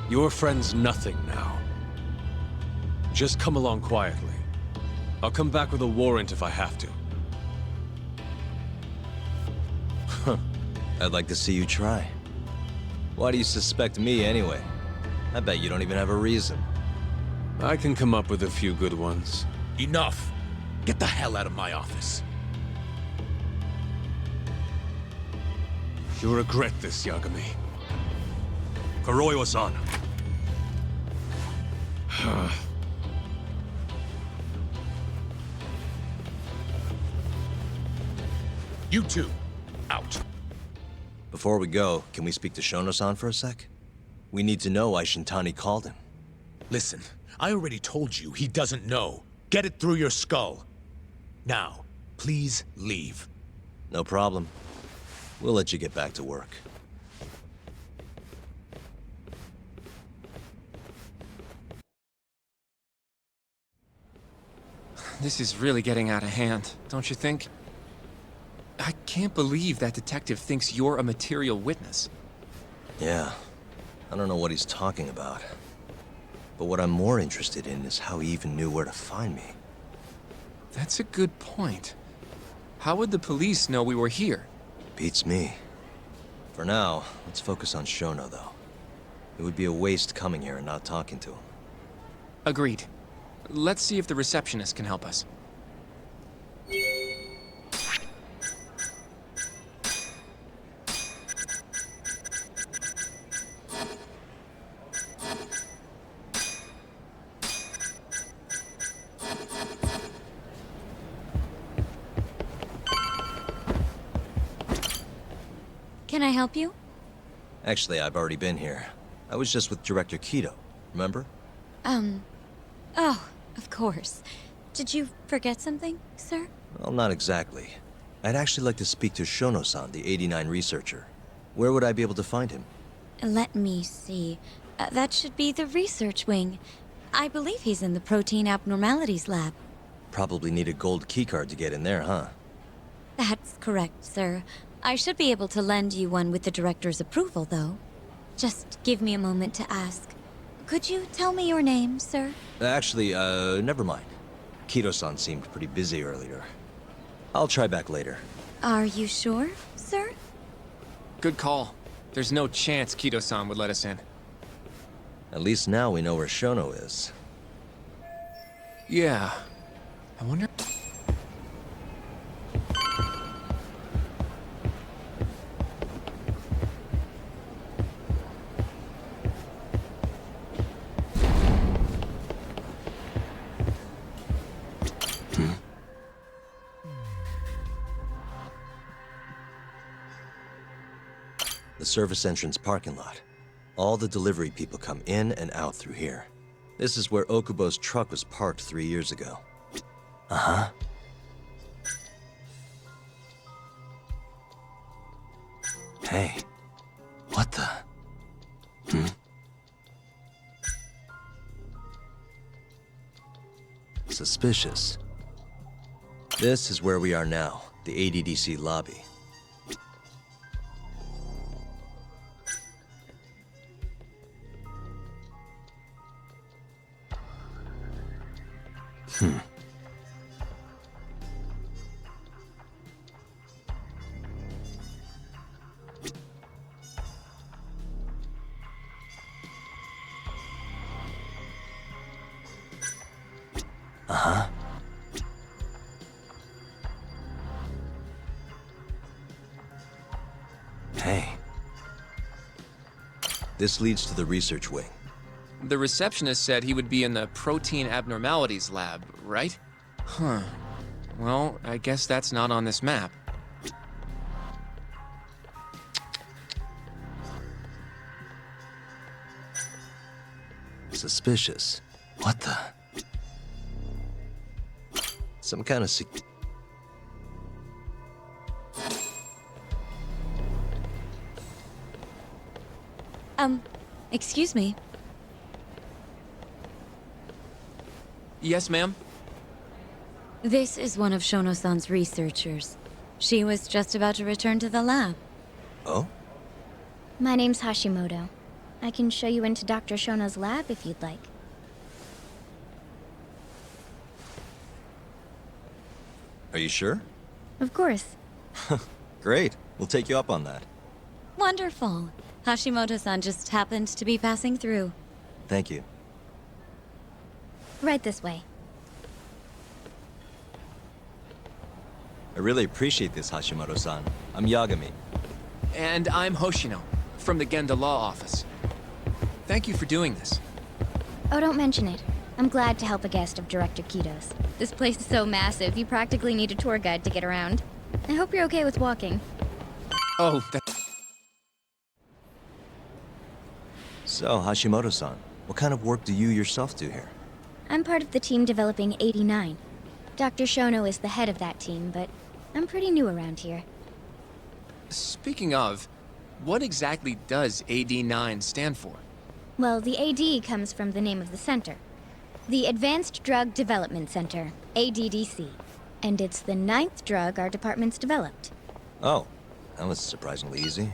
Your friend's nothing now. Just come along quietly. I'll come back with a warrant if I have to. I'd like to see you try. Why do you suspect me anyway? I bet you don't even have a reason. I can come up with a few good ones. Enough! Get the hell out of my office. You'll regret this, Yagami. Kuroiwa-san. You two, out. Before we go, can we speak to Shono-san for a sec? We need to know why Shintani called him. Listen, I already told you he doesn't know. Get it through your skull. Now, please leave. No problem. We'll let you get back to work. This is really getting out of hand, don't you think? I can't believe that detective thinks you're a material witness. Yeah. I don't know what he's talking about. But what I'm more interested in is how he even knew where to find me. That's a good point. How would the police know we were here? Beats me. For now, let's focus on Shono, though. It would be a waste coming here and not talking to him. Agreed. Let's see if the receptionist can help us. Can I help you? Actually, I've already been here. I was just with Director Kido, remember? Oh, of course. Did you forget something, sir? Well, not exactly. I'd actually like to speak to Shono-san, the 89 researcher. Where would I be able to find him? Let me see. That should be the research wing. I believe he's in the protein abnormalities lab. Probably need a gold keycard to get in there, huh? That's correct, sir. I should be able to lend you one with the director's approval, though. Just give me a moment to ask. Could you tell me your name, sir? Actually, never mind. Kido-san seemed pretty busy earlier. I'll try back later. Are you sure, sir? Good call. There's no chance Kido-san would let us in. At least now we know where Shono is. Yeah. I wonder... The service entrance parking lot. All the delivery people come in and out through here. This is where Okubo's truck was parked 3 years ago. Uh-huh. Hey, what the? Suspicious. This is where we are now, the ADDC lobby. Uh-huh. Hey. This leads to the research wing. The receptionist said he would be in the protein abnormalities lab, right? Huh. Well, I guess that's not on this map. Suspicious. What the? Some kind of excuse me. Yes, ma'am? This is one of Shono-san's researchers. She was just about to return to the lab. Oh? My name's Hashimoto. I can show you into Dr. Shono's lab if you'd like. Are you sure? Of course. Great. We'll take you up on that. Wonderful. Hashimoto-san just happened to be passing through. Thank you. Right this way. I really appreciate this, Hashimoto-san. I'm Yagami. And I'm Hoshino, from the Genda Law Office. Thank you for doing this. Oh, don't mention it. I'm glad to help a guest of Director Kito's. This place is so massive, you practically need a tour guide to get around. I hope you're okay with walking. Oh, So, Hashimoto-san, what kind of work do you yourself do here? I'm part of the team developing 89. Dr. Shono is the head of that team, but I'm pretty new around here. Speaking of, what exactly does AD9 stand for? Well, the AD comes from the name of the center. The Advanced Drug Development Center, ADDC. And it's the 9th drug our department's developed. Oh, that was surprisingly easy.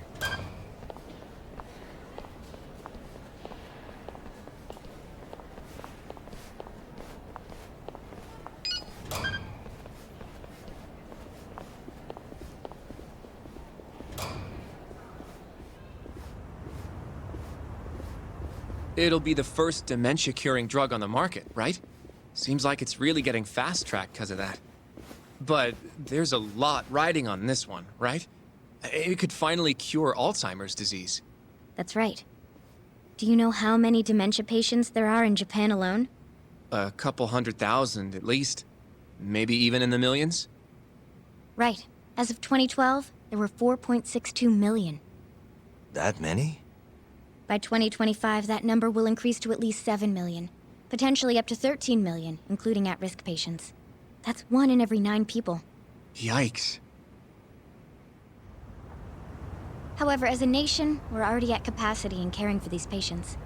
It'll be the first dementia-curing drug on the market, right? Seems like it's really getting fast-tracked because of that. But there's a lot riding on this one, right? It could finally cure Alzheimer's disease. That's right. Do you know how many dementia patients there are in Japan alone? A couple 100,000 at least. Maybe even in the millions? Right. As of 2012, there were 4.62 million. That many? By 2025, that number will increase to at least 7 million. Potentially up to 13 million, including at-risk patients. That's 1 in every 9 people. Yikes. However, as a nation, we're already at capacity in caring for these patients.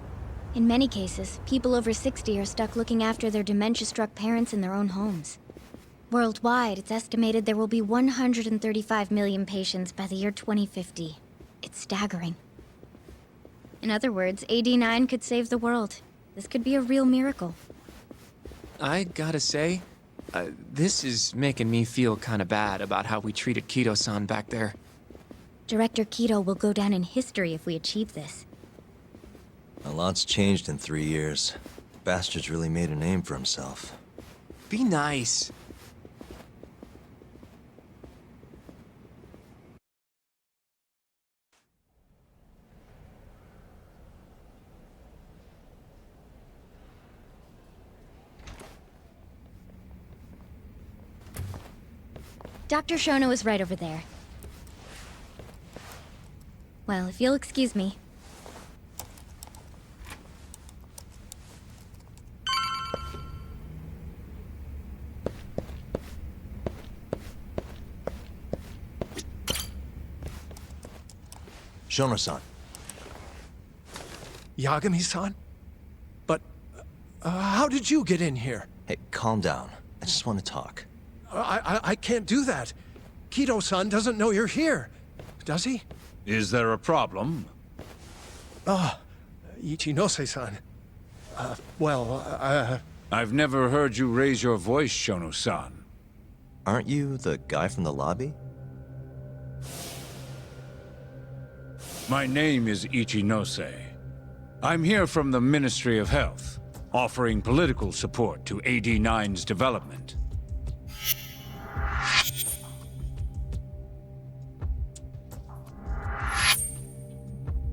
In many cases, people over 60 are stuck looking after their dementia-struck parents in their own homes. Worldwide, it's estimated there will be 135 million patients by the year 2050. It's staggering. In other words, AD9 could save the world. This could be a real miracle. I gotta say, this is making me feel kinda bad about how we treated Kito-san back there. Director Kito will go down in history if we achieve this. A lot's changed in 3 years. The bastard's really made a name for himself. Be nice. Dr. Shono is right over there. Well, if you'll excuse me. Shono-san. Yagami-san? But, how did you get in here? Hey, calm down. I just want to talk. I can't do that. Kito-san doesn't know you're here. Does he? Is there a problem? Ichinose-san. I've never heard you raise your voice, Shono-san. Aren't you the guy from the lobby? My name is Ichinose. I'm here from the Ministry of Health, offering political support to AD9's development.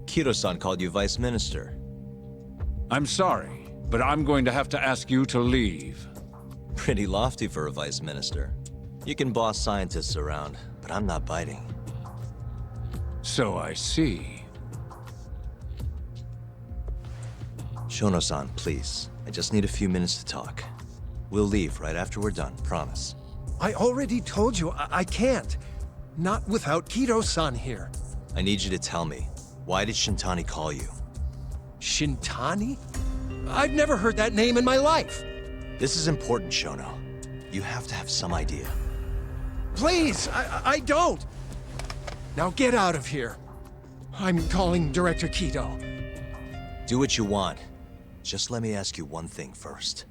Kito-san called you Vice Minister. I'm sorry, but I'm going to have to ask you to leave. Pretty lofty for a Vice Minister. You can boss scientists around, but I'm not biting. So I see. Shono-san, please. I just need a few minutes to talk. We'll leave right after we're done, promise. I already told you I can't. Not without Kido-san here. I need you to tell me, why did Shintani call you? Shintani? I've never heard that name in my life. This is important, Shono. You have to have some idea. Please, I don't. Now get out of here. I'm calling Director Kido. Do what you want. Just let me ask you one thing first.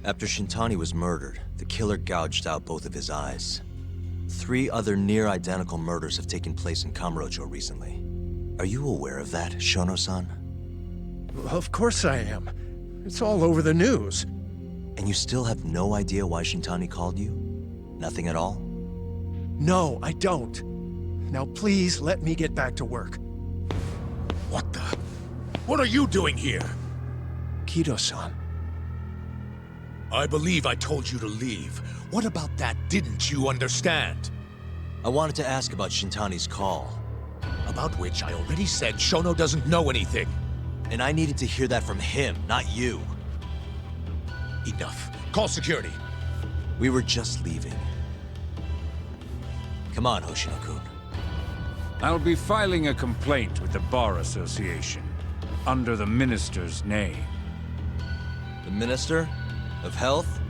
After Shintani was murdered, the killer gouged out both of his eyes. 3 other near-identical murders have taken place in Kamurocho recently. Are you aware of that, Shono-san? Of course I am. It's all over the news. And you still have no idea why Shintani called you? Nothing at all? No, I don't. Now please let me get back to work. What the? What are you doing here? Kido-san. I believe I told you to leave. What about that didn't you understand? I wanted to ask about Shintani's call. About which I already said Shono doesn't know anything. And I needed to hear that from him, not you. Enough. Call security. We were just leaving. Come on, Hoshino-kun. I'll be filing a complaint with the Bar Association, under the Minister's name. The Minister of Health?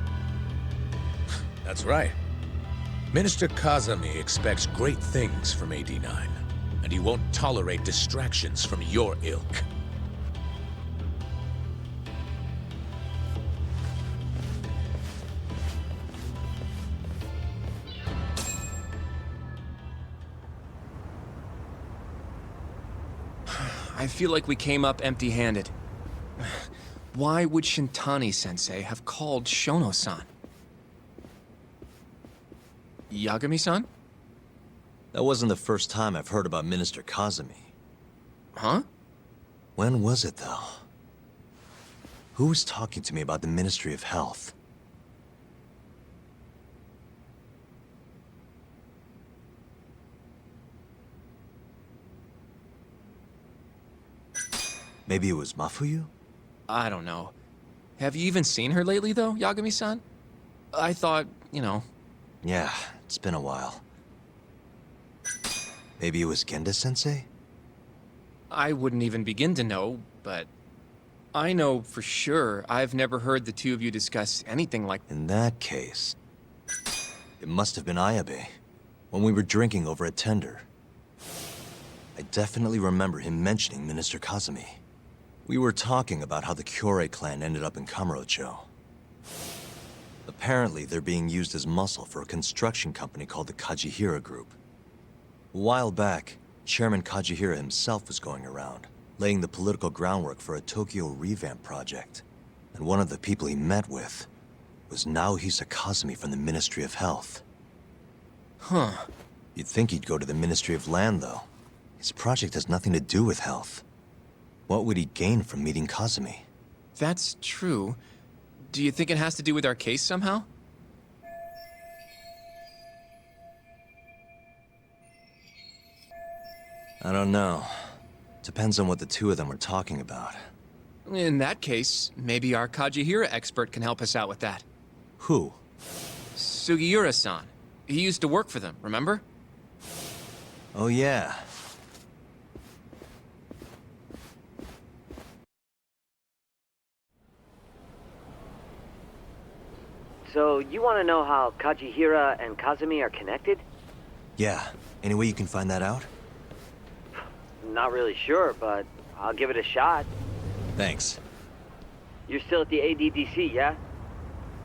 That's right. Minister Kazami expects great things from AD9, and he won't tolerate distractions from your ilk. I feel like we came up empty-handed. Why would Shintani-sensei have called Shono-san? Yagami-san? That wasn't the first time I've heard about Minister Kazami. Huh? When was it, though? Who was talking to me about the Ministry of Health? Maybe it was Mafuyu? I don't know. Have you even seen her lately, though, Yagami-san? I thought, you know... Yeah, it's been a while. Maybe it was Genda-sensei? I wouldn't even begin to know, but... I know for sure I've never heard the two of you discuss anything like... In that case... it must have been Ayabe, when we were drinking over at Tender. I definitely remember him mentioning Minister Kazami. We were talking about how the Kyorei clan ended up in Kamurocho. Apparently, they're being used as muscle for a construction company called the Kajihira Group. A while back, Chairman Kajihira himself was going around, laying the political groundwork for a Tokyo revamp project. And one of the people he met with was Naohisa Kazami from the Ministry of Health. Huh. You'd think he'd go to the Ministry of Land, though. His project has nothing to do with health. What would he gain from meeting Kazami? That's true. Do you think it has to do with our case somehow? I don't know. Depends on what the two of them were talking about. In that case, maybe our Kajihira expert can help us out with that. Who? Sugiura-san. He used to work for them, remember? Oh yeah. So, you want to know how Kajihira and Kazami are connected? Yeah. Any way you can find that out? Not really sure, but I'll give it a shot. Thanks. You're still at the ADDC, yeah?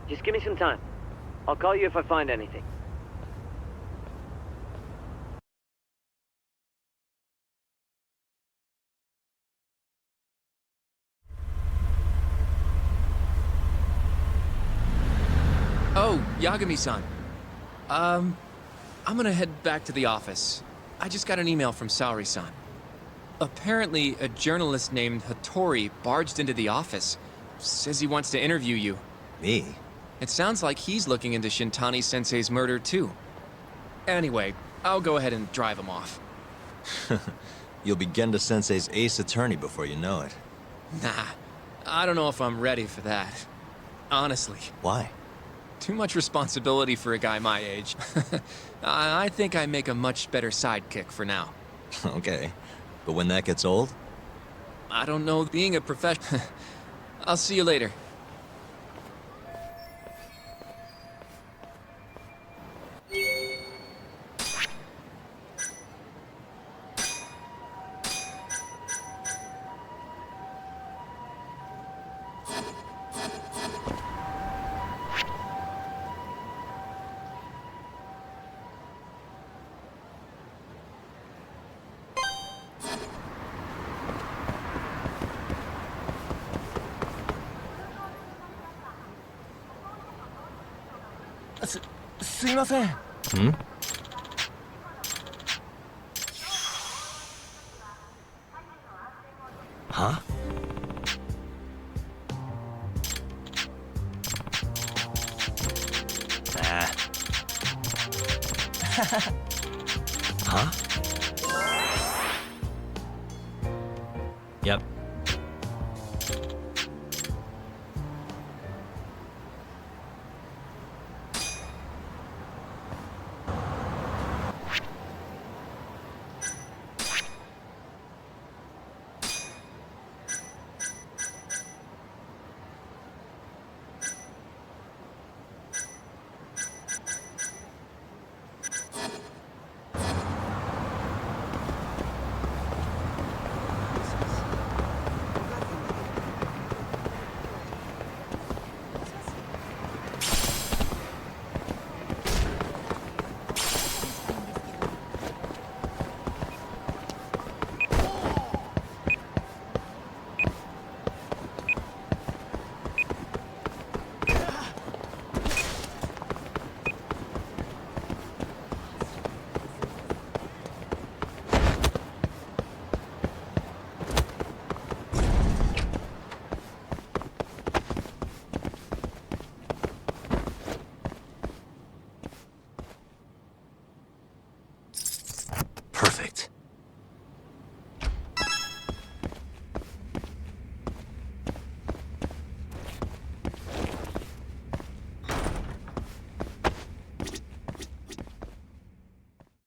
Just give me some time. I'll call you if I find anything. Oh, Yagami-san. I'm gonna head back to the office. I just got an email from Saori-san. Apparently, a journalist named Hattori barged into the office. Says he wants to interview you. Me? It sounds like he's looking into Shintani-sensei's murder, too. Anyway, I'll go ahead and drive him off. You'll be Genda Sensei's ace attorney before you know it. Nah, I don't know if I'm ready for that. Honestly. Why? Too much responsibility for a guy my age. I think I make a much better sidekick for now. Okay. But when that gets old? I don't know, being a professional... I'll see you later. Hmm? Huh? Ah. Huh? Yep. Perfect.